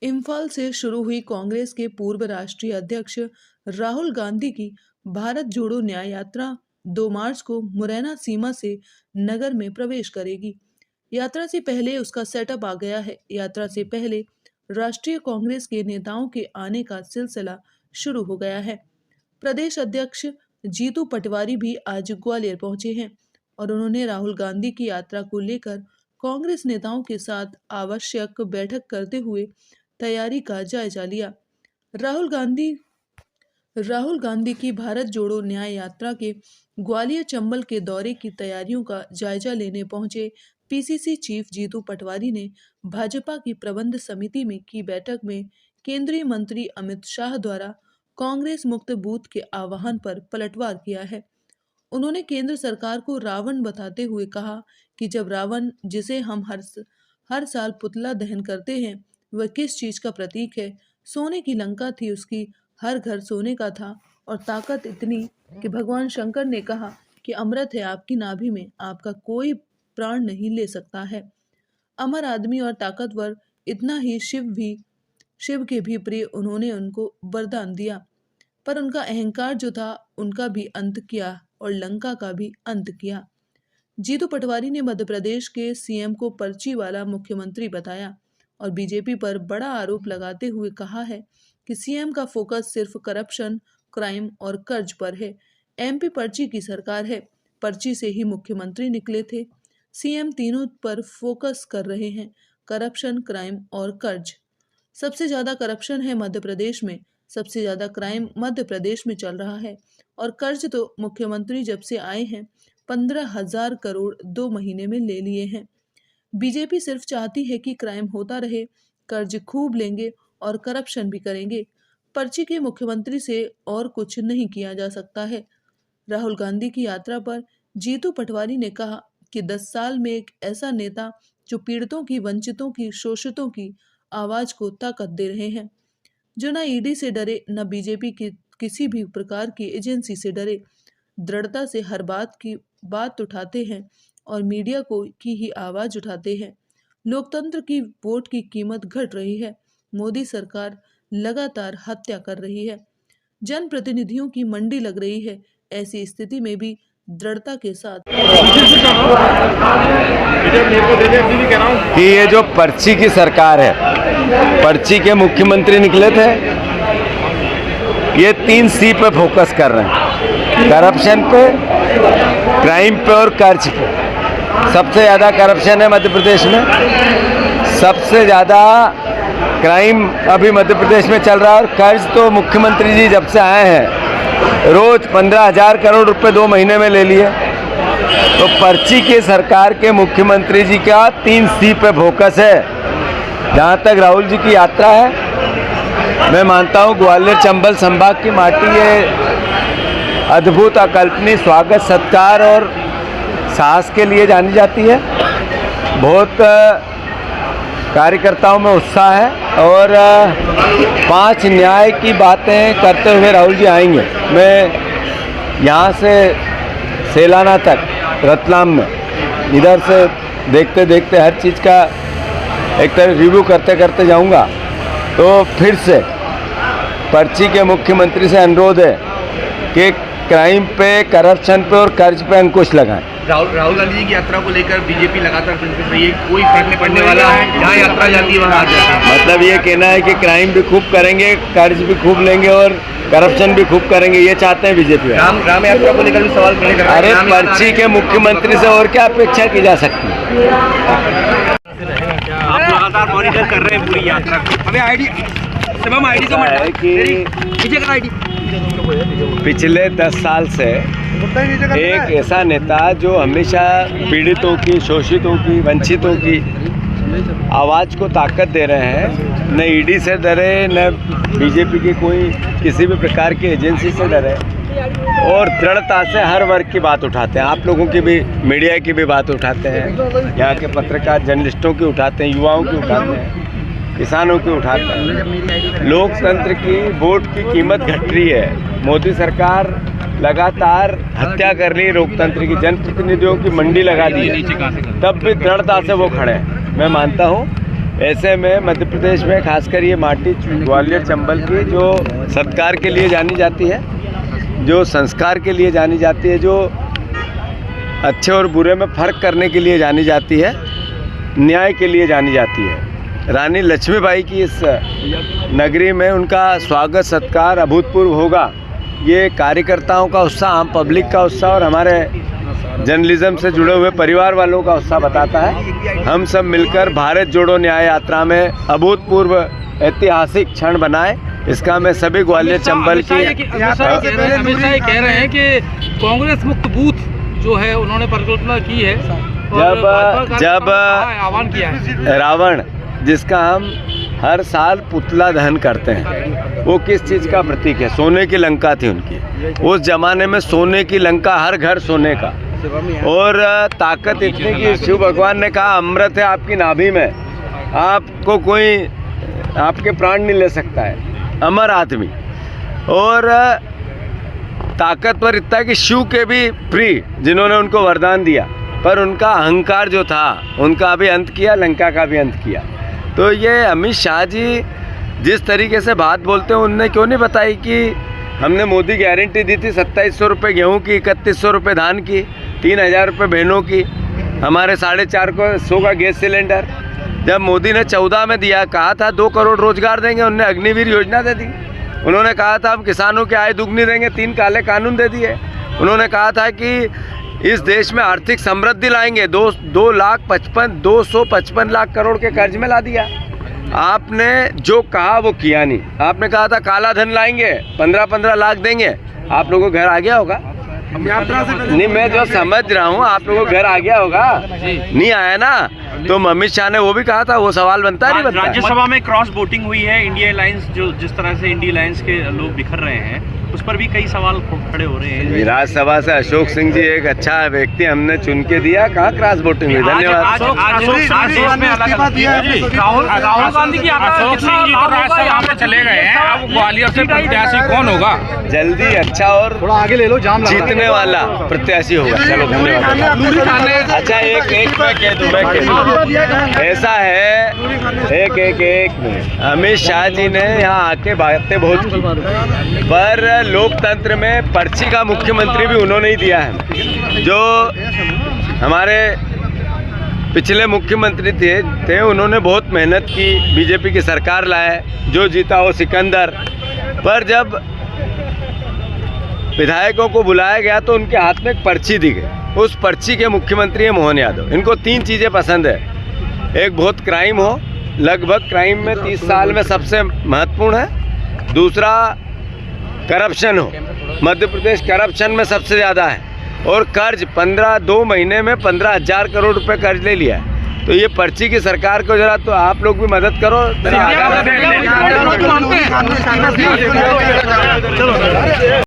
इम्फाल से शुरू हुई कांग्रेस के पूर्व राष्ट्रीय अध्यक्ष राहुल गांधी की भारत जोड़ो न्याय यात्रा 2 मार्च को मुरैना सीमा से नगर में प्रवेश करेगी। यात्रा से पहले उसका सेटअप आ गया है। यात्रा से पहले राष्ट्रीय कांग्रेस के नेताओं के आने का सिलसिला शुरू हो गया है। प्रदेश अध्यक्ष जीतू पटवारी भी आज ग्वालियर पहुंचे हैं और उन्होंने राहुल गांधी की यात्रा को लेकर कांग्रेस नेताओं के साथ आवश्यक बैठक करते हुए तैयारी का जायजा लिया। राहुल गांधी की भारत जोड़ो न्याय यात्रा के ग्वालियर चंबल के दौरे की तैयारियों का जायजा लेने पहुंचे पीसीसी चीफ जीतू पटवारी ने भाजपा की प्रबंध समिति में की बैठक में केंद्रीय मंत्री अमित शाह द्वारा कांग्रेस मुक्त बूथ के आह्वान पर पलटवार किया है। उन्होंने केंद्र सरकार को रावण बताते हुए कहा कि जब रावण, जिसे हम हर साल पुतला दहन करते हैं, वह किस चीज का प्रतीक है? सोने की लंका थी, उसकी हर घर सोने का था और ताकत इतनी कि भगवान शंकर ने कहा कि अमृत है आपकी नाभि में, आपका कोई प्राण नहीं ले सकता है। अमर आदमी और ताकतवर, इतना ही शिव के भी प्रिय उन्होंने उनको वरदान दिया, पर उनका अहंकार जो था उनका भी अंत किया और लंका का भी अंत किया। जीतू पटवारी ने मध्य प्रदेश के सीएम को पर्ची वाला मुख्यमंत्री बताया और बीजेपी पर बड़ा आरोप लगाते हुए कहा है कि सीएम का फोकस सिर्फ करप्शन, क्राइम और कर्ज पर है। एमपी पर्ची की सरकार है, पर्ची से ही मुख्यमंत्री निकले थे। सीएम तीनों पर फोकस कर रहे हैं, करप्शन, क्राइम और कर्ज। सबसे ज्यादा करप्शन है मध्य प्रदेश में, सबसे ज्यादा क्राइम मध्य प्रदेश में चल रहा है और कर्ज तो मुख्यमंत्री जब से आए हैं 15,000 करोड़ 2 महीने में ले लिए हैं। बीजेपी सिर्फ चाहती है कि क्राइम होता रहे, कर्ज खूब लेंगे और करप्शन भी करेंगे। पर्ची के मुख्यमंत्री से और कुछ नहीं किया जा सकता है। राहुल गांधी की यात्रा पर जीतू पटवारी ने कहा कि 10 साल में एक ऐसा नेता जो पीड़ितों की, वंचितों की, शोषितों की आवाज को ताकत दे रहे हैं, जो न ईडी से डरे, न बीजेपी की किसी भी प्रकार की एजेंसी से डरे, दृढ़ता से हर बात उठाते हैं और मीडिया की ही आवाज उठाते हैं। लोकतंत्र की वोट की कीमत घट रही है। मोदी सरकार लगातार हत्या कर रही है, जनप्रतिनिधियों की मंडी लग रही है। ऐसी स्थिति में भी दृढ़ता के साथ कि ये जो पर्ची की सरकार है, पर्ची के मुख्यमंत्री निकले थे, ये 3 सी पे फोकस कर रहे हैं, करप्शन पे, क्राइम पे और कर्ज पे। सबसे ज़्यादा करप्शन है मध्य प्रदेश में, सबसे ज़्यादा क्राइम अभी मध्य प्रदेश में चल रहा है और कर्ज तो मुख्यमंत्री जी जब से आए हैं रोज 15,000 करोड़ रुपए 2 महीने में ले लिए। तो पर्ची की सरकार के मुख्यमंत्री जी का 3 सी पे फोकस है। जहाँ तक राहुल जी की यात्रा है, मैं मानता हूँ ग्वालियर चंबल संभाग की माटी ये अद्भुत, अकल्पनीय स्वागत, सत्कार और साहस के लिए जानी जाती है। बहुत कार्यकर्ताओं में उत्साह है और 5 न्याय की बातें करते हुए राहुल जी आएंगे। मैं यहाँ से सेलाना तक रतलाम में इधर से देखते देखते हर चीज़ का एक तरह रिव्यू करते करते जाऊँगा। तो फिर से पर्ची के मुख्यमंत्री से अनुरोध है कि क्राइम पे, करप्शन पे और कर्ज पे अंकुश लगाएं। राहुल गांधी जी की यात्रा को लेकर बीजेपी लगातार संतुष्ट रही है, कोई फर्क नहीं पड़ने वाला है, जहाँ यात्रा जाती है वहाँ आ जाती है। मतलब ये कहना है कि क्राइम भी खूब करेंगे, कर्ज भी खूब लेंगे और करप्शन भी खूब करेंगे, ये चाहते हैं बीजेपी। राम यात्रा को लेकर भी सवाल खड़े कर रहे हैं। अरे पर्ची के मुख्यमंत्री से और क्या अपेक्षा की जा सकती है? आप लगातार मॉनिटर कर रहे हैं पूरी यात्रा को। हमें आईडी पिछले 10 साल से एक ऐसा नेता जो हमेशा पीड़ितों की, शोषितों की, वंचितों की आवाज़ को ताकत दे रहे हैं। न ईडी से डरे, न बीजेपी की कोई किसी भी प्रकार की एजेंसी से डरे और दृढ़ता से हर वर्ग की बात उठाते हैं। आप लोगों की भी, मीडिया की भी बात उठाते हैं, यहाँ के पत्रकार, जर्नलिस्टों की उठाते हैं, युवाओं की उठाते हैं, किसानों की उठाते हैं। लोकतंत्र की वोट की कीमत घट रही है। मोदी सरकार लगातार हत्या कर रही है लोकतंत्र की, जनप्रतिनिधियों की मंडी लगा दी है, तब भी दृढ़ता से वो खड़े हैं। मैं मानता हूँ ऐसे में मध्य प्रदेश में खासकर ये माटी ग्वालियर चंबल की जो सत्कार के लिए जानी जाती है, जो संस्कार के लिए जानी जाती है, जो अच्छे और बुरे में फ़र्क करने के लिए जानी जाती है, न्याय के लिए जानी जाती है। रानी लक्ष्मीबाई की इस नगरी में उनका स्वागत सत्कार अभूतपूर्व होगा। ये कार्यकर्ताओं का उत्साह, आम पब्लिक का उत्साह और हमारे जर्नलिज्म से जुड़े हुए परिवार वालों का उत्साह बताता है। हम सब मिलकर भारत जोड़ो न्याय यात्रा में अभूतपूर्व ऐतिहासिक क्षण बनाए, इसका मैं सभी ग्वालियर चंबल की हमेशा ये कह रहे हैं कि कांग्रेस मुक्त बूथ जो है उन्होंने परिकल्पना की है जब आह्वान किया है। रावण जिसका हम हर साल पुतला दहन करते हैं, वो किस चीज़ का प्रतीक है? सोने की लंका थी उनकी। उस जमाने में सोने की लंका, हर घर सोने का, और ताकत इतनी कि शिव भगवान ने कहा अमृत है आपकी नाभि में, आपको कोई आपके प्राण नहीं ले सकता है, अमर आदमी। और ताकतवर इतना कि शिव के भी प्रिय जिन्होंने उनको वरदान दिया, पर उनका अहंकार जो था उनका भी अंत किया, लंका का भी अंत किया। तो ये अमित शाह जी जिस तरीके से बात बोलते हैं, उनने क्यों नहीं बताई कि हमने मोदी गारंटी दी थी 2700 रुपये गेहूँ की, 3100 रुपये धान की, 3000 रुपये बहनों की, हमारे 450 का गैस सिलेंडर। जब मोदी ने 14 में दिया, कहा था 2 करोड़ रोजगार देंगे, उन्होंने अग्निवीर योजना दे दी। उन्होंने कहा था हम किसानों की आय दुगनी देंगे, 3 काले कानून दे दिए। उन्होंने कहा था कि इस देश में आर्थिक समृद्धि लाएंगे, 255 लाख करोड़ के कर्ज में ला दिया। आपने जो कहा वो किया नहीं। आपने कहा था काला धन लाएंगे, 15 लाख देंगे, आप लोगों को घर आ गया होगा? नहीं, मैं जो समझ रहा हूँ आप लोगों को घर आ गया होगा, नहीं आया ना? तो अमित शाह ने वो भी कहा था, वो सवाल बनता है नहीं बनता? राज्यसभा में क्रॉस वोटिंग हुई है, इंडिया अलायंस जो जिस तरह से इंडिया अलायंस के लोग बिखर रहे हैं, उस पर भी कई सवाल खड़े हो रहे हैं। राज्यसभा से अशोक सिंह जी एक अच्छा व्यक्ति हमने चुन के दिया, कहाँ क्रॉस वोटिंग हुई? धन्यवाद। राहुल गांधी की अशोक सिंह जी तो राज्यसभा में चले गए हैं, अब ग्वालियर से प्रत्याशी कौन होगा? जल्दी अच्छा और थोड़ा आगे ले लो, जाम जीतने वाला प्रत्याशी होगा। चलो धन्यवाद। अच्छा एक मैं कह दूं, ऐसा है, एक मिनट। अमित शाह जी ने यहाँ आके बातें बहुत की, पर लोकतंत्र में पर्ची का मुख्यमंत्री भी उन्होंने ही दिया है। जो हमारे पिछले मुख्यमंत्री थे उन्होंने बहुत मेहनत की, बीजेपी की सरकार लाए, जो जीता वो सिकंदर। पर जब विधायकों को बुलाया गया तो उनके हाथ में एक पर्ची दी गई। उस पर्ची के मुख्यमंत्री हैं मोहन यादव। इनको 3 चीज़ें पसंद है। एक, बहुत क्राइम हो, लगभग क्राइम में 30 साल में सबसे महत्वपूर्ण है। दूसरा, करप्शन हो, मध्य प्रदेश करप्शन में सबसे ज़्यादा है। और कर्ज 2 महीने में 15,000 करोड़ रुपए कर्ज ले लिया है। तो ये पर्ची की सरकार को जरा तो आप लोग भी मदद करो।